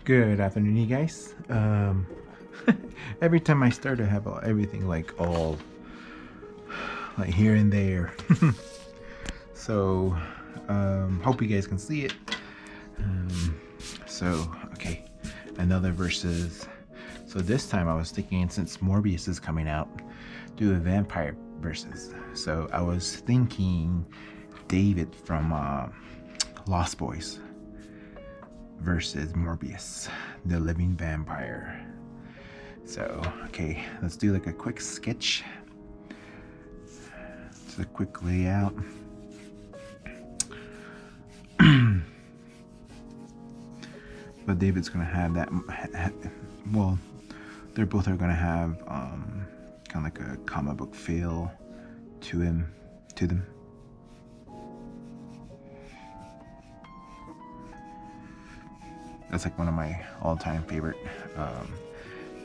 Good afternoon, you guys. Every time I start, I have everything like all like here and there. So, hope you guys can see it. Okay, another versus. So this time I was thinking, since Morbius is coming out, do a vampire versus. So I was thinking David from Lost Boys versus Morbius, the living vampire. So, okay, let's do like a quick sketch. Just a quick layout. But David's gonna have that. Well, they're both are gonna have kind of like a comic book feel to them. That's like one of my all-time favorite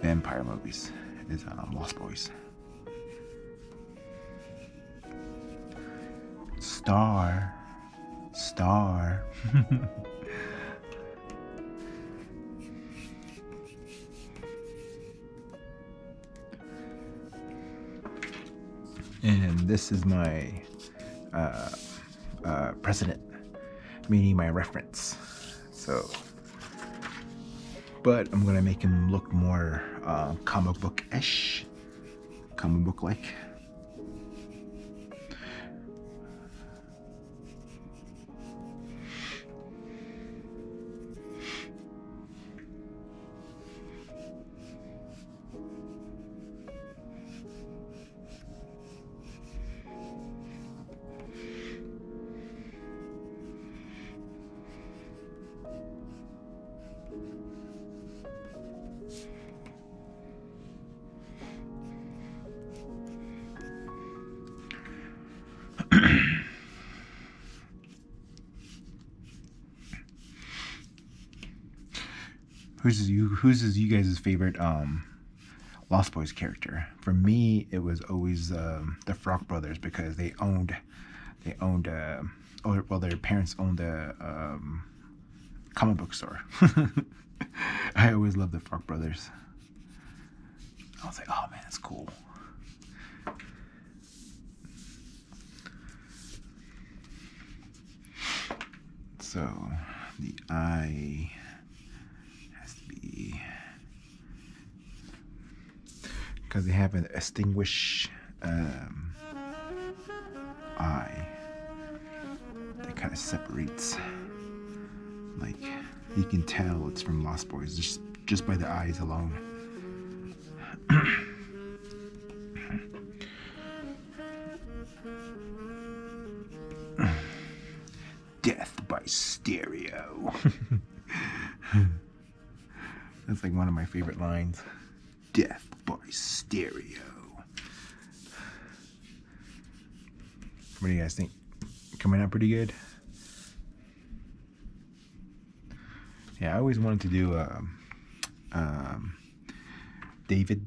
vampire movies is Lost Boys. Star. And this is my precedent, meaning my reference. So, but I'm gonna make him look more comic book-ish, comic book-like. Who's you guys' favorite Lost Boys character? For me, it was always the Frog Brothers, because they owned or well, their parents owned a comic book store. I always loved the Frog Brothers. I was like, oh man, that's cool. So the eye has to be, because they have an extinguished eye that kind of separates. Like, you can tell it's from Lost Boys just by the eyes alone. Death by stereo. That's like one of my favorite lines. Death by stereo. What do you guys think? Coming out pretty good? Yeah, I always wanted to do David.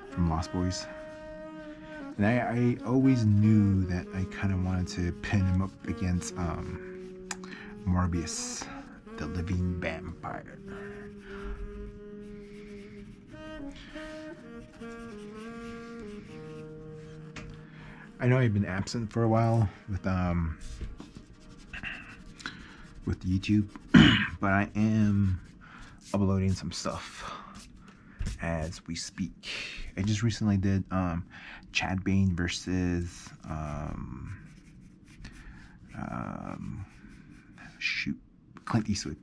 From Lost Boys. And I always knew that I kind of wanted to pin him up against Morbius, the living vampire. I know I've been absent for a while with YouTube, but I am uploading some stuff as we speak. I just recently did Chad Bane versus Clint Eastwood.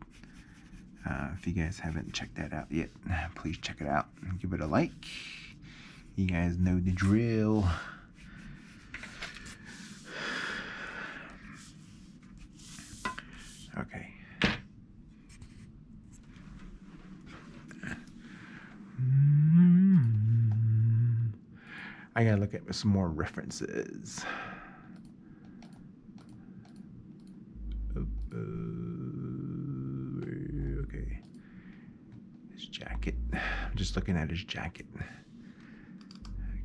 If you guys haven't checked that out yet, please check it out and give it a like. You guys know the drill. Okay. I gotta look at some more references. Okay. His jacket. I'm just looking at his jacket.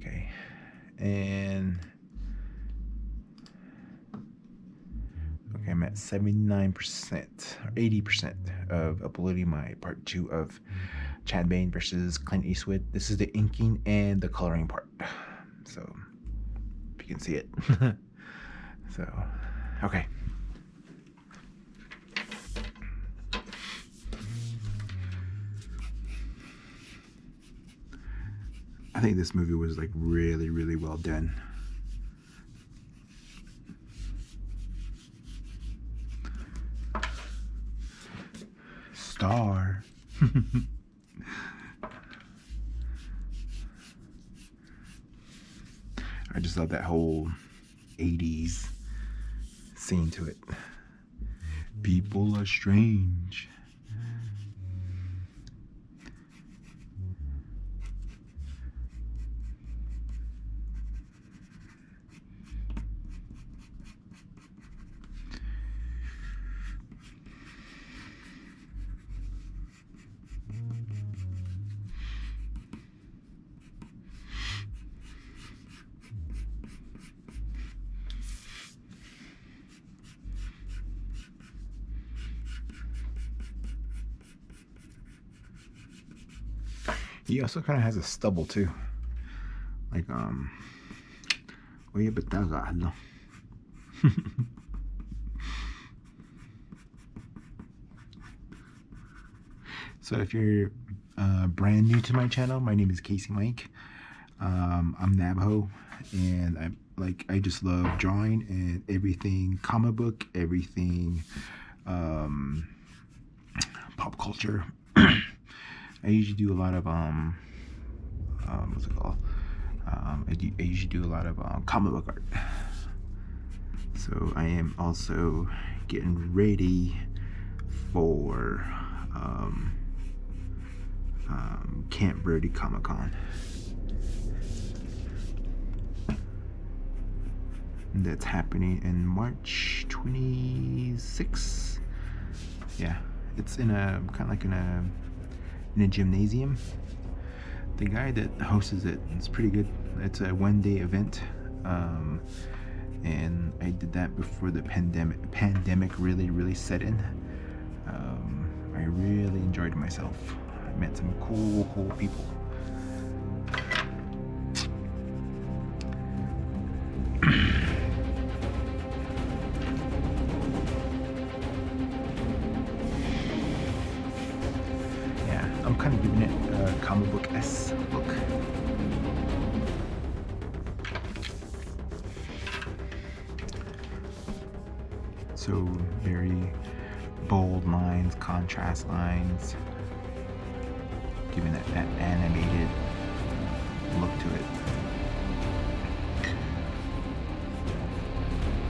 Okay. And at 79% or 80% of uploading my part 2 of Chad Bane versus Clint Eastwood. This is the inking and the coloring part. So, if you can see it. So, okay. I think this movie was like really, really well done. Star. I just love that whole 80s scene to it. People are strange. He also kind of has a stubble too. Like, oye, betagalo. So if you're brand new to my channel, my name is Casey Mike. I'm Navajo, and I just love drawing and everything comic book, everything pop culture. I usually do a lot of what's it called? I usually do a lot of comic book art. So I am also getting ready for Camp Verde Comic Con. That's happening in March 26th. Yeah, it's in a kind of like in a gymnasium. The guy that hosts it is pretty good. It's a one-day event, and I did that before the pandemic really set in. I really enjoyed myself. I met some cool people. Yeah, I'm kind of giving it a comic book-esque look. So very bold lines, contrast lines, giving that animated look to it.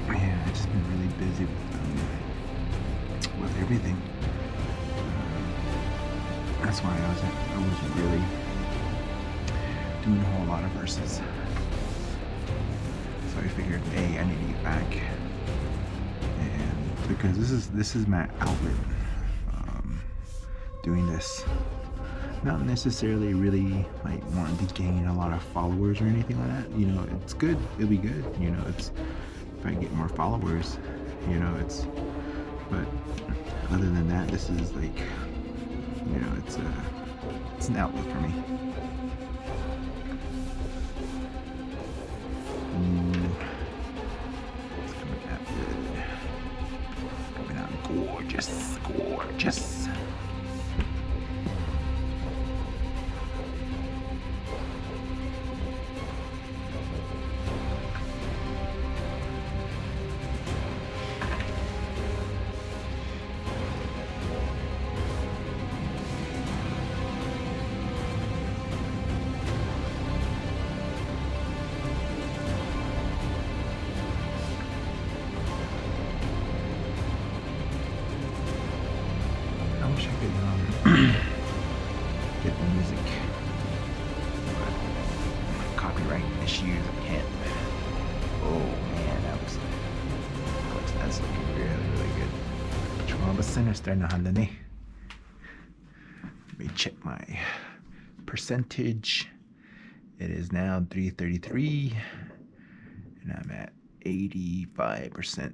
Man, I've just been really busy with everything. That's why I wasn't really doing a whole lot of verses. So I figured, hey, I need to get back. Because this is my outlet, doing this. Not necessarily really like wanting to gain a lot of followers or anything like that. You know, it's good. It'll be good. You know, it's if I get more followers. You know, it's. But other than that, this is like, you know, it's an outlet for me. Gorgeous. I wish I could get the music, but copyright issues, I can't. Oh man, that's looking really good. Chumaba sinister na handa ni. Let me check my percentage. It is now 3:33, and I'm at 85%.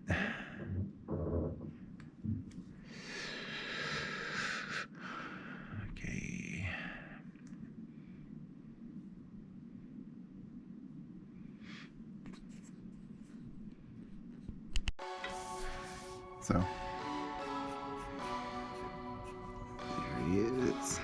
So there he is.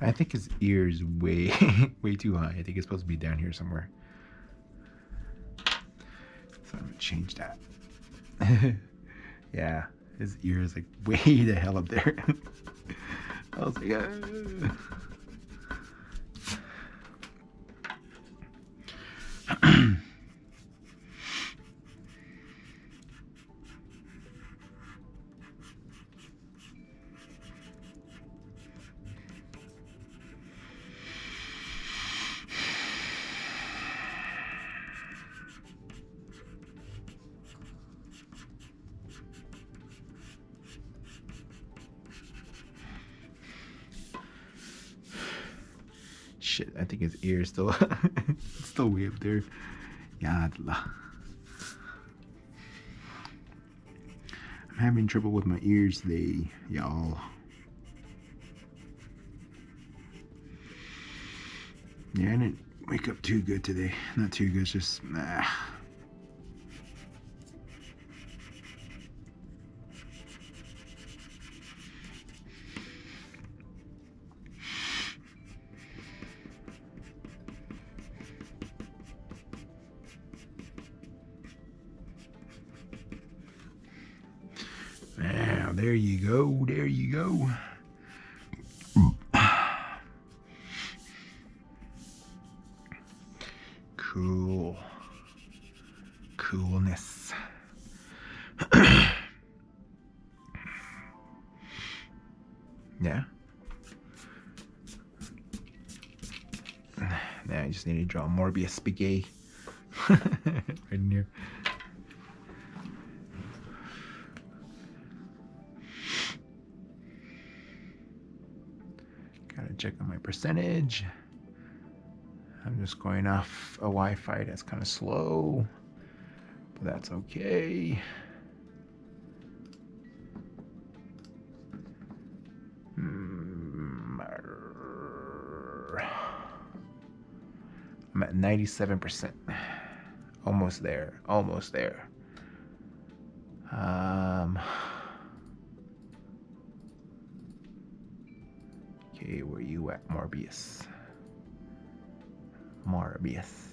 I think his ear is way, way too high. I think it's supposed to be down here somewhere. So I'm gonna change that. Yeah, his ear is like way the hell up there. I was like, shit, I think his ear is still it's still way up there. Yadla. I'm having trouble with my ears today, y'all. Yeah, I didn't wake up too good today. Not too good, just Now, there you go. There you go. Cool. Coolness. Yeah. Now I just need to draw Morbius spaghetti. Right in here. to check on my percentage. I'm just going off a Wi-Fi that's kind of slow, but that's okay. I'm at 97%. Almost there. Almost there. Okay, where you at, Morbius? Morbius.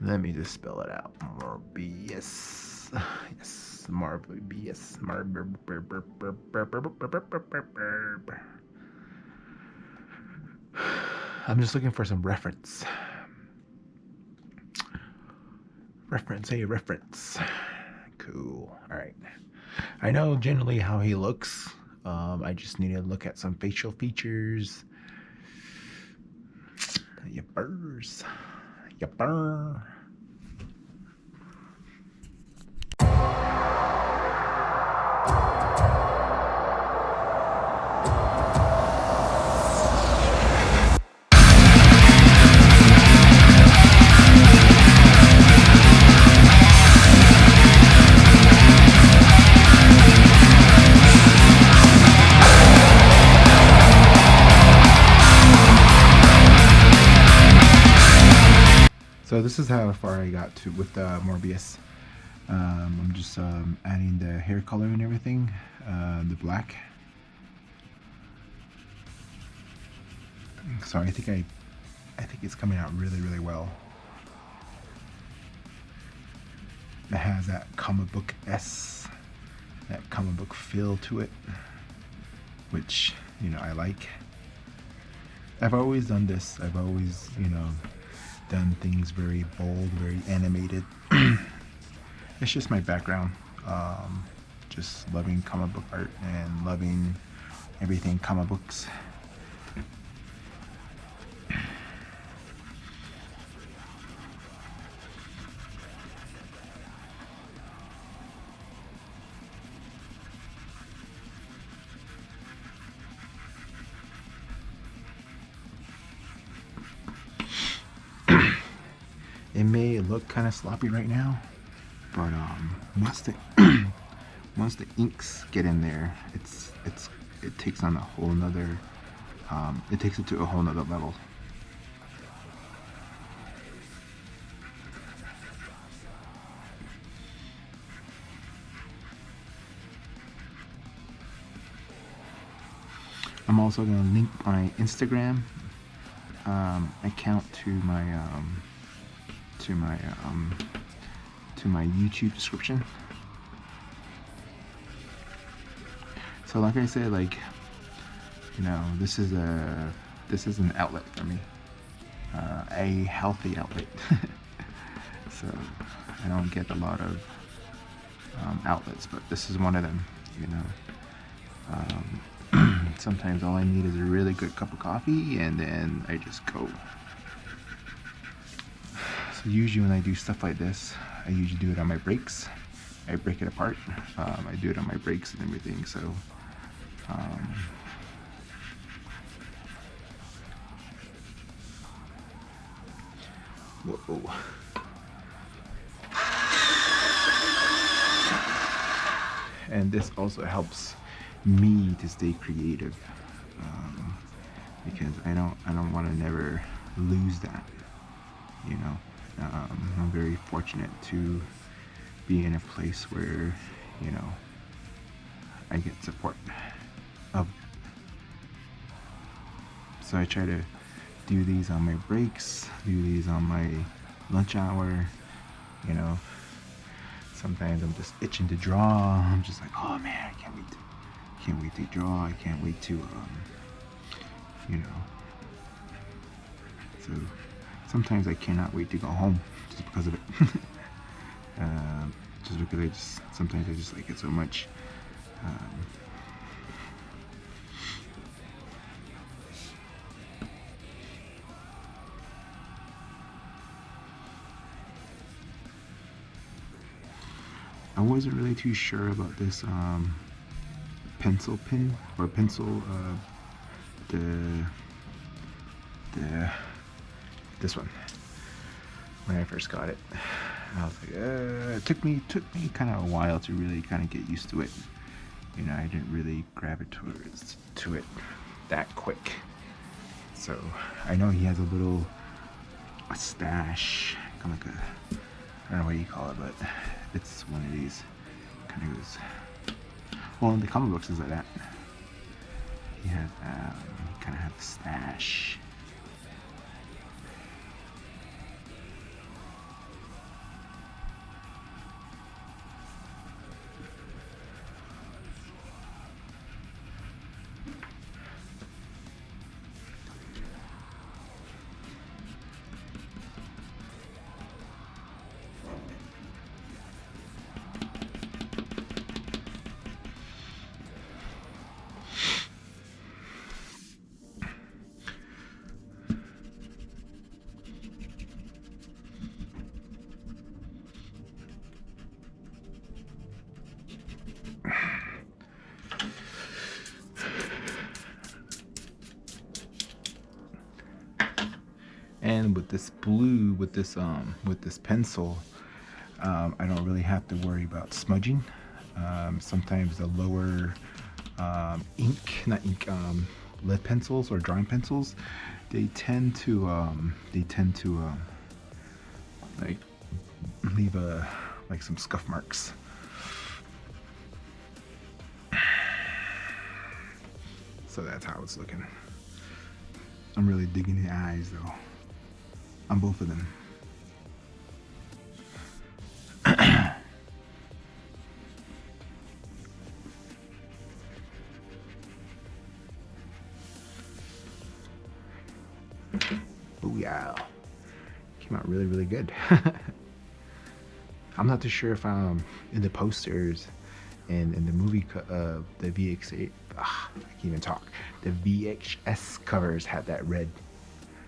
Let me just spell it out. Morbius. Yes, Morbius. I'm just looking for some reference. Reference. Cool. All right. I know generally how he looks. I just need to look at some facial features. Yippers. Yipper. So this is how far I got to with Morbius. I'm just adding the hair color and everything, the black. So I think it's coming out really well. It has that comic book feel to it, which I like. I've always done this. I've always done things very bold, very animated. It's just my background. Just loving comic book art and loving everything comic books. It may look kind of sloppy right now, but once the inks get in there, it takes on a whole nother it takes it to a whole nother level. I'm also going to link my Instagram account to my YouTube description. So like I said, this is an outlet for me, a healthy outlet. So I don't get a lot of outlets, but this is one of them. Sometimes all I need is a really good cup of coffee, and then I just go. So usually when I do stuff like this, I usually do it on my breaks. I break it apart. I do it on my breaks and everything. So whoa. And this also helps me to stay creative, because I don't want to never lose that. I'm very fortunate to be in a place where I get support. So I try to do these on my breaks, do these on my lunch hour. Sometimes I'm just itching to draw. I'm just like, oh man, I can't wait to draw. I can't wait to so sometimes I cannot wait to go home just because of it. Just because sometimes I just like it so much. I wasn't really too sure about this pencil pen or pencil the this one. When I first got it, I was like, it took me kind of a while to really kind of get used to it. You know, I didn't really gravitate to it that quick. So I know he has a stash, kind of like a, I don't know what you call it, but it's one of these kind of goes. Well, in the comic books is like that. He has he kind of has a stash. And with this blue, with this pencil, I don't really have to worry about smudging. Sometimes the lower lead pencils or drawing pencils, they tend to like leave like some scuff marks. So that's how it's looking. I'm really digging the eyes though, on both of them. Oh yeah, came out really, really good. I'm not too sure if in the posters and in the movie, the VX8, I can't even talk. The VHS covers had that red.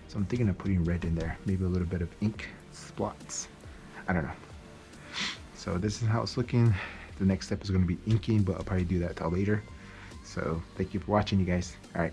So I'm thinking of putting red in there. Maybe a little bit of ink spots. I don't know. So this is how it's looking. The next step is going to be inking, but I'll probably do that till later. So thank you for watching, you guys. All right.